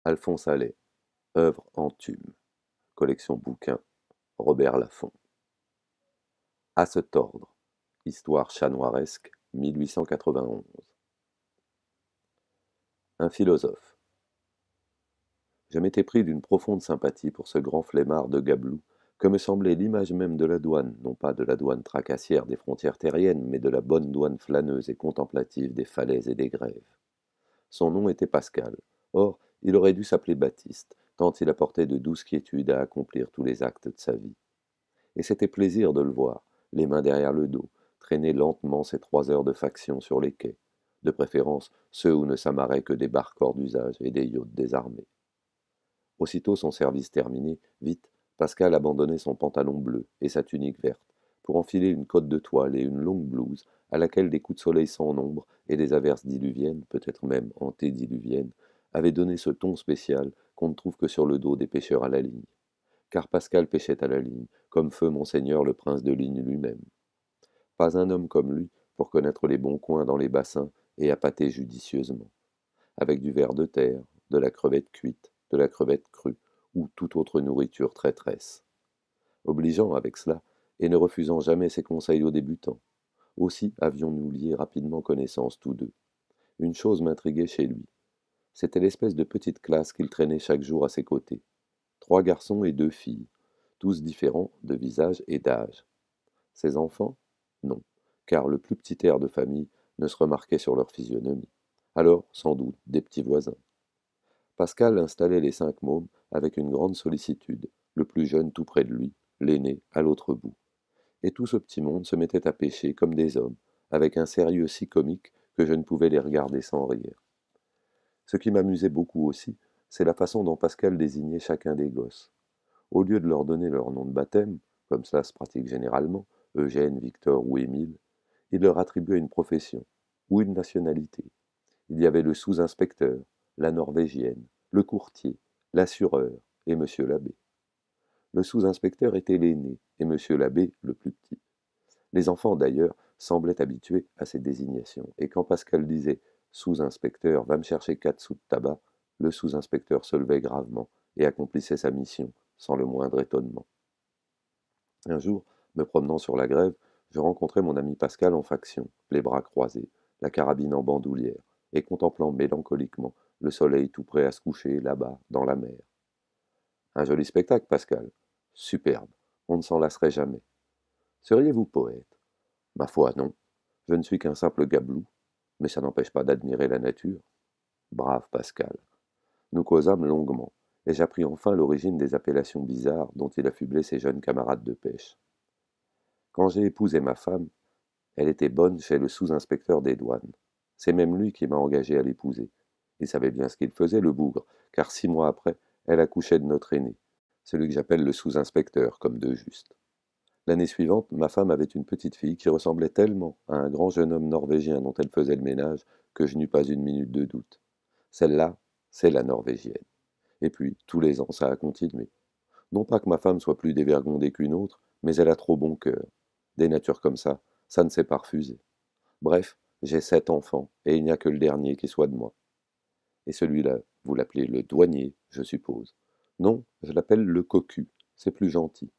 Alphonse Allais, œuvre en tume. Collection bouquins, Robert Laffont. À se tordre. Histoire chat-noiresque, 1891. Un philosophe. Je m'étais pris d'une profonde sympathie pour ce grand flemmard de Gablou, que me semblait l'image même de la douane, non pas de la douane tracassière des frontières terriennes, mais de la bonne douane flâneuse et contemplative des falaises et des grèves. Son nom était Pascal. Or, il aurait dû s'appeler Baptiste, tant il apportait de douce quiétude à accomplir tous les actes de sa vie. Et c'était plaisir de le voir, les mains derrière le dos, traîner lentement ses 3 heures de faction sur les quais, de préférence ceux où ne s'amarraient que des barques hors d'usage et des yachts désarmés. Aussitôt son service terminé, vite, Pascal abandonnait son pantalon bleu et sa tunique verte, pour enfiler une cotte de toile et une longue blouse, à laquelle des coups de soleil sans nombre et des averses diluviennes, peut-être même antédiluviennes, avaient donné ce ton spécial qu'on ne trouve que sur le dos des pêcheurs à la ligne. Car Pascal pêchait à la ligne, comme feu monseigneur le prince de ligne lui-même. Pas un homme comme lui pour connaître les bons coins dans les bassins et appâter judicieusement, avec du ver de terre, de la crevette cuite, de la crevette crue, ou toute autre nourriture traîtresse. Obligeant avec cela, et ne refusant jamais ses conseils aux débutants. Aussi avions-nous lié rapidement connaissance tous deux. Une chose m'intriguait chez lui. C'était l'espèce de petite classe qu'il traînait chaque jour à ses côtés. 3 garçons et 2 filles, tous différents de visage et d'âge. Ses enfants? Non, car le plus petit air de famille ne se remarquait sur leur physionomie. Alors, sans doute, des petits voisins. Pascal installait les 5 mômes avec une grande sollicitude, le plus jeune tout près de lui, l'aîné à l'autre bout. Et tout ce petit monde se mettait à pêcher comme des hommes, avec un sérieux si comique que je ne pouvais les regarder sans rire. Ce qui m'amusait beaucoup aussi, c'est la façon dont Pascal désignait chacun des gosses. Au lieu de leur donner leur nom de baptême, comme cela se pratique généralement, Eugène, Victor ou Émile, il leur attribuait une profession ou une nationalité. Il y avait le sous-inspecteur, la norvégienne, le courtier, l'assureur et monsieur l'abbé. Le sous-inspecteur était l'aîné et monsieur l'abbé le plus petit. Les enfants, d'ailleurs, semblaient habitués à ces désignations, et quand Pascal disait sous-inspecteur, va me chercher 4 sous de tabac, le sous-inspecteur se levait gravement et accomplissait sa mission sans le moindre étonnement. Un jour, me promenant sur la grève, je rencontrai mon ami Pascal en faction, les bras croisés, la carabine en bandoulière, et contemplant mélancoliquement le soleil tout prêt à se coucher là-bas, dans la mer. Un joli spectacle, Pascal. Superbe. On ne s'en lasserait jamais. Seriez-vous poète? Ma foi, non. Je ne suis qu'un simple gablou, mais ça n'empêche pas d'admirer la nature. Brave Pascal. Nous causâmes longuement, et j'appris enfin l'origine des appellations bizarres dont il affublait ses jeunes camarades de pêche. Quand j'ai épousé ma femme, elle était bonne chez le sous-inspecteur des douanes. C'est même lui qui m'a engagé à l'épouser. Il savait bien ce qu'il faisait, le bougre, car 6 mois après, elle accouchait de notre aîné, celui que j'appelle le sous-inspecteur, comme de juste. L'année suivante, ma femme avait une petite fille qui ressemblait tellement à un grand jeune homme norvégien dont elle faisait le ménage que je n'eus pas une minute de doute. Celle-là, c'est la norvégienne. Et puis, tous les ans, ça a continué. Non pas que ma femme soit plus dévergondée qu'une autre, mais elle a trop bon cœur. Des natures comme ça ne s'est pas refusé. Bref, j'ai 7 enfants, et il n'y a que le dernier qui soit de moi. Et celui-là, vous l'appelez le douanier, je suppose. Non, je l'appelle le cocu, c'est plus gentil.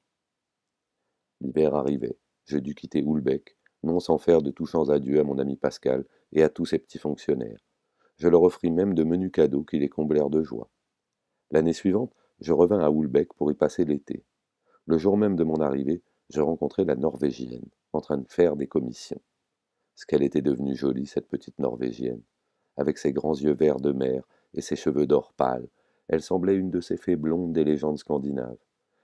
L'hiver arrivait, je dus quitter Houlbec, non sans faire de touchants adieux à mon ami Pascal et à tous ses petits fonctionnaires. Je leur offris même de menus cadeaux qui les comblèrent de joie. L'année suivante, je revins à Houlbec pour y passer l'été. Le jour même de mon arrivée, je rencontrai la Norvégienne, en train de faire des commissions. Ce qu'elle était devenue jolie, cette petite Norvégienne. Avec ses grands yeux verts de mer et ses cheveux d'or pâle, elle semblait une de ces fées blondes des légendes scandinaves.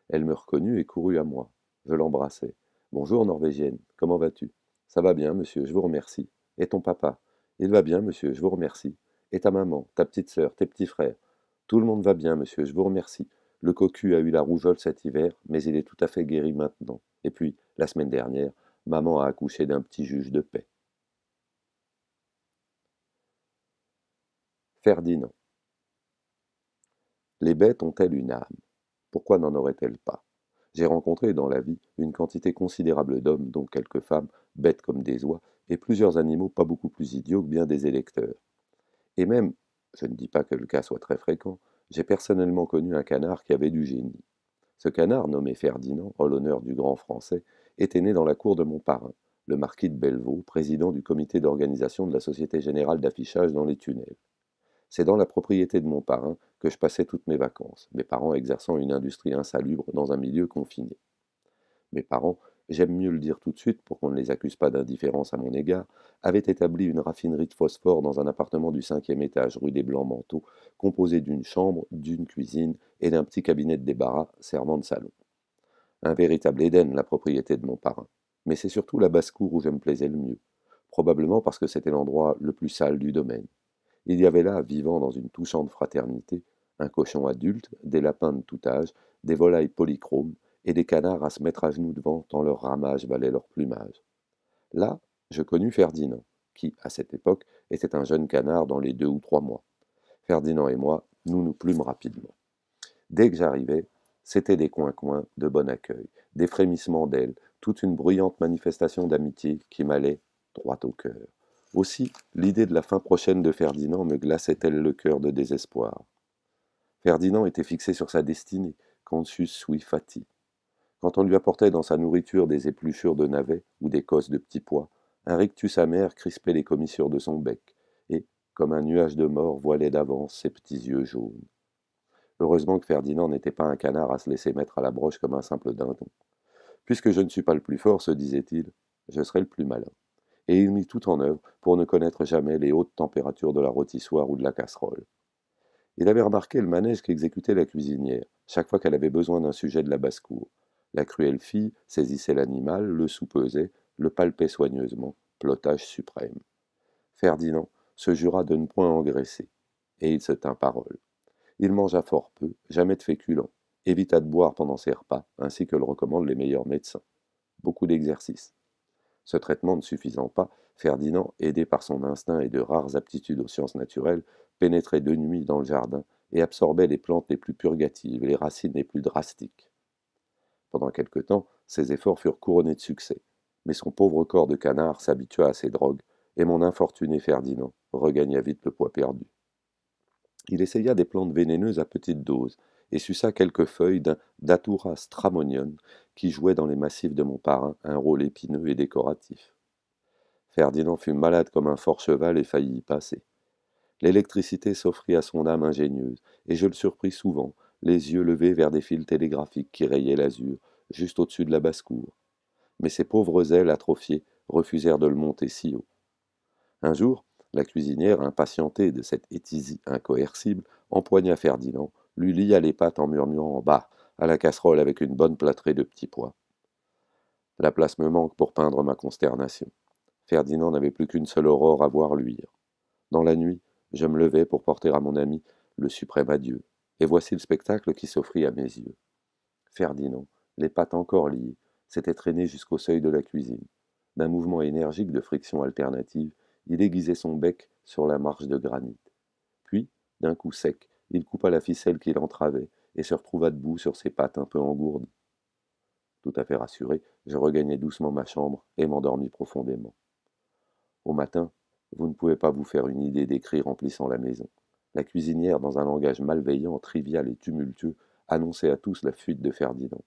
Elle me reconnut et courut à moi. Je l'embrassai. Bonjour, Norvégienne, comment vas-tu? Ça va bien, monsieur, je vous remercie. Et ton papa? Il va bien, monsieur, je vous remercie. Et ta maman, ta petite sœur, tes petits frères? Tout le monde va bien, monsieur, je vous remercie. Le cocu a eu la rougeole cet hiver, mais il est tout à fait guéri maintenant. Et puis, la semaine dernière, maman a accouché d'un petit juge de paix. Ferdinand. Les bêtes ont-elles une âme? Pourquoi n'en auraient-elles pas? J'ai rencontré dans la vie une quantité considérable d'hommes, dont quelques femmes, bêtes comme des oies, et plusieurs animaux pas beaucoup plus idiots que bien des électeurs. Et même, je ne dis pas que le cas soit très fréquent, J'ai personnellement connu un canard qui avait du génie. Ce canard, nommé Ferdinand, en l'honneur du grand Français, était né dans la cour de mon parrain, le marquis de Bellevaux, président du comité d'organisation de la Société générale d'affichage dans les tunnels. C'est dans la propriété de mon parrain que je passais toutes mes vacances, mes parents exerçant une industrie insalubre dans un milieu confiné. Mes parents, j'aime mieux le dire tout de suite pour qu'on ne les accuse pas d'indifférence à mon égard, avaient établi une raffinerie de phosphore dans un appartement du 5e étage rue des Blancs-Manteaux, composé d'une chambre, d'une cuisine et d'un petit cabinet de débarras servant de salon. Un véritable Éden, la propriété de mon parrain. Mais c'est surtout la basse-cour où je me plaisais le mieux, probablement parce que c'était l'endroit le plus sale du domaine. Il y avait là, vivant dans une touchante fraternité, un cochon adulte, des lapins de tout âge, des volailles polychromes et des canards à se mettre à genoux devant tant leur ramage valait leur plumage. Là, je connus Ferdinand, qui, à cette époque, était un jeune canard dans les 2 ou 3 mois. Ferdinand et moi, nous nous plûmes rapidement. Dès que j'arrivais, c'était des coins-coins de bon accueil, des frémissements d'ailes, toute une bruyante manifestation d'amitié qui m'allait droit au cœur. Aussi, l'idée de la fin prochaine de Ferdinand me glaçait-elle le cœur de désespoir. Ferdinand était fixé sur sa destinée, conscius sui fati. Quand on lui apportait dans sa nourriture des épluchures de navets ou des cosses de petits pois, un rictus amer crispait les commissures de son bec, et, comme un nuage de mort, voilait d'avance ses petits yeux jaunes. Heureusement que Ferdinand n'était pas un canard à se laisser mettre à la broche comme un simple dindon. Puisque je ne suis pas le plus fort, se disait-il, je serai le plus malin. Et il mit tout en œuvre pour ne connaître jamais les hautes températures de la rôtissoire ou de la casserole. Il avait remarqué le manège qu'exécutait la cuisinière, chaque fois qu'elle avait besoin d'un sujet de la basse-cour. La cruelle fille saisissait l'animal, le soupesait, le palpait soigneusement, plotage suprême. Ferdinand se jura de ne point engraisser, et il se tint parole. Il mangea fort peu, jamais de féculents, évita de boire pendant ses repas, ainsi que le recommandent les meilleurs médecins. Beaucoup d'exercice. Ce traitement ne suffisant pas, Ferdinand, aidé par son instinct et de rares aptitudes aux sciences naturelles, pénétrait de nuit dans le jardin et absorbait les plantes les plus purgatives et les racines les plus drastiques. Pendant quelque temps, ses efforts furent couronnés de succès, mais son pauvre corps de canard s'habitua à ces drogues, et mon infortuné Ferdinand regagna vite le poids perdu. Il essaya des plantes vénéneuses à petite dose, et suça quelques feuilles d'un Datura stramonion qui jouait dans les massifs de mon parrain un rôle épineux et décoratif. Ferdinand fut malade comme un fort cheval et faillit y passer. L'électricité s'offrit à son âme ingénieuse, et je le surpris souvent, les yeux levés vers des fils télégraphiques qui rayaient l'azur, juste au-dessus de la basse-cour. Mais ses pauvres ailes atrophiées refusèrent de le monter si haut. Un jour, la cuisinière, impatientée de cette étisie incoercible, empoigna Ferdinand, lui lia les pattes en murmurant bas à la casserole avec une bonne plâtrée de petits pois. La place me manque pour peindre ma consternation. Ferdinand n'avait plus qu'une seule aurore à voir luire. Dans la nuit, je me levai pour porter à mon ami le suprême adieu, et voici le spectacle qui s'offrit à mes yeux. Ferdinand, les pattes encore liées, s'était traîné jusqu'au seuil de la cuisine. D'un mouvement énergique de friction alternative, il aiguisait son bec sur la marche de granit. Puis, d'un coup sec, il coupa la ficelle qui l'entravait et se retrouva debout sur ses pattes un peu engourdies. Tout à fait rassuré, je regagnai doucement ma chambre et m'endormis profondément. Au matin, vous ne pouvez pas vous faire une idée des cris remplissant la maison. La cuisinière, dans un langage malveillant, trivial et tumultueux, annonçait à tous la fuite de Ferdinand.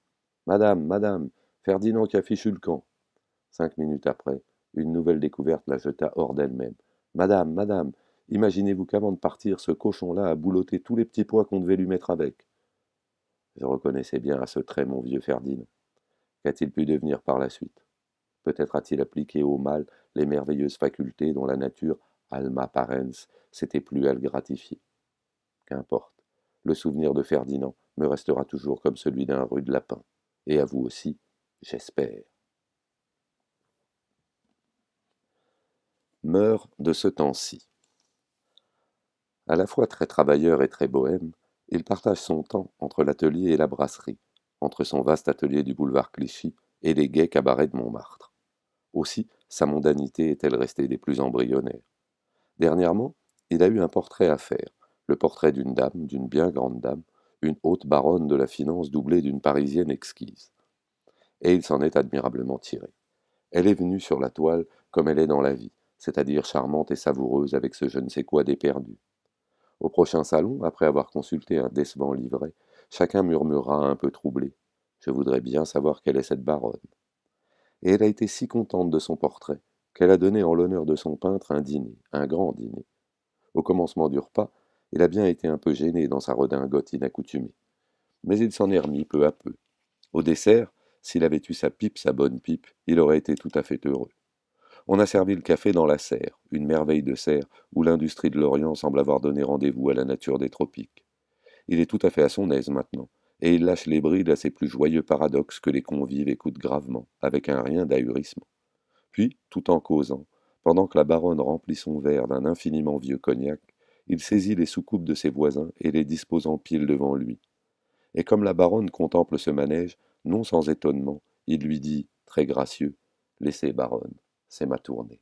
Madame, madame, Ferdinand qui a fichu le camp. 5 minutes après, une nouvelle découverte la jeta hors d'elle-même. Madame, madame, imaginez-vous qu'avant de partir, ce cochon-là a boulotté tous les petits pois qu'on devait lui mettre avec. Je reconnaissais bien à ce trait mon vieux Ferdinand. Qu'a-t-il pu devenir par la suite? Peut-être a-t-il appliqué au mal les merveilleuses facultés dont la nature, alma parens, s'était plu à le gratifier. Qu'importe, le souvenir de Ferdinand me restera toujours comme celui d'un rude lapin. Et à vous aussi, j'espère. Meurt de ce temps-ci. À la fois très travailleur et très bohème, il partage son temps entre l'atelier et la brasserie, entre son vaste atelier du boulevard Clichy et les gais cabarets de Montmartre. Aussi, sa mondanité est-elle restée des plus embryonnaires. Dernièrement, il a eu un portrait à faire, le portrait d'une dame, d'une bien grande dame, une haute baronne de la finance doublée d'une parisienne exquise. Et il s'en est admirablement tiré. Elle est venue sur la toile comme elle est dans la vie, c'est-à-dire charmante et savoureuse avec ce je ne sais quoi d'éperdu. Au prochain salon, après avoir consulté un décevant livret, chacun murmura un peu troublé. Je voudrais bien savoir quelle est cette baronne. Et elle a été si contente de son portrait qu'elle a donné en l'honneur de son peintre un dîner, un grand dîner. Au commencement du repas, il a bien été un peu gêné dans sa redingote inaccoutumée. Mais il s'en est remis peu à peu. Au dessert, s'il avait eu sa pipe, sa bonne pipe, il aurait été tout à fait heureux. On a servi le café dans la serre, une merveille de serre où l'industrie de l'Orient semble avoir donné rendez-vous à la nature des tropiques. Il est tout à fait à son aise maintenant, et il lâche les brides à ses plus joyeux paradoxes que les convives écoutent gravement, avec un rien d'ahurissement. Puis, tout en causant, pendant que la baronne remplit son verre d'un infiniment vieux cognac, il saisit les soucoupes de ses voisins et les dispose en pile devant lui. Et comme la baronne contemple ce manège, non sans étonnement, il lui dit, très gracieux, « Laissez, baronne, c'est ma tournée. »